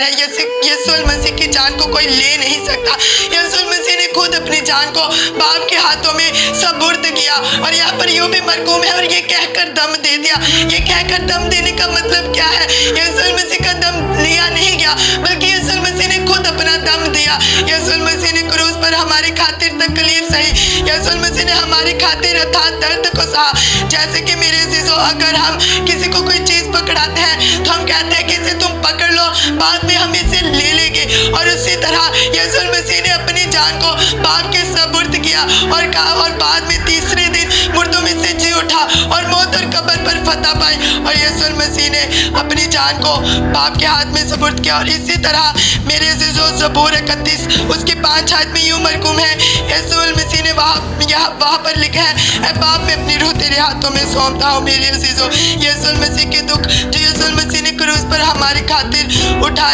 है। यीशु मसीह की जान को कोई ले नहीं सकता। यीशु मसीह ने खुद अपनी जान को बाप के हाथों में सुपुर्द किया और यहाँ पर यूं भी मरकूम है और ये कहकर दम दे दिया। ये कहकर दम देने का मतलब क्या है? यीशु मसीह का दम लिया नहीं गया, बल्कि यीशु मसीह ने खुद अपना दम दिया। यीशु मसीह ने क्रूस पर हमारे खातिर तकलीफ सही। यीशु मसीह ने हमारे खातिर अथाह दर्द को सहा। जैसे कि मेरे अजीजों, अगर हम किसी को कोई चीज पकड़ाते हैं तो हम कहते हैं कि इसे तुम पकड़ लो, बाद में हम इसे ले लेंगे। और उसी तरह यीशु मसीह ने अपनी जान को बाप के सुपुर्द किया और कहा, और बाद में तीसरे दिन मुर्दों में से जी उठा और मौत और कब्र पर फतह पाई। और यीशु मसीह ने अपनी जान को बाप के हाथ में सुपुर्द किया। और इसी तरह मेरे अजीजों, ज़बूर 31 उसके 5 आयत में यूं मरकूम है, यीशु मसीह ने वहाँ पर लिखा है, ऐ बाप मैं अपनी रूह तेरे हाथों में सौंपता हूँ। मेरे अजीजों, यीशु मसीह के दुख जो यीशु मसीह ने क्रूस पर हमारे खातिर उठाए,